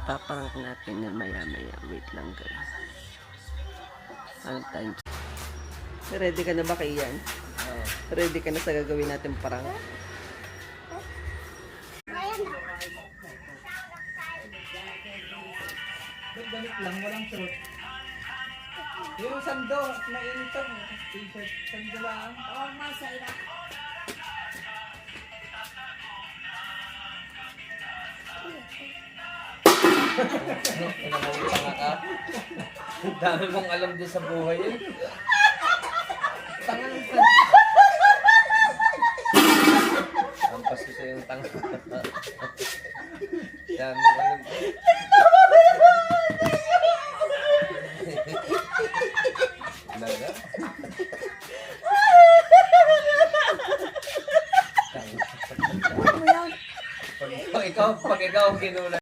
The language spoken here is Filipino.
Paparang natin na maya-maya. Wait lang guys. Anong time? Ready ka na ba kay Ian? Ready ka na sa gagawin natin parang? Damit lang, walang suot. Yung sando, mainit to. T-shirt, sando lang. Oo, masaya. Dami mong alam din sa buhay yun. Tangan ng Ampas ko sa yung tanga. Dami mong alam din. Naga? Pag ikaw ang kinulan.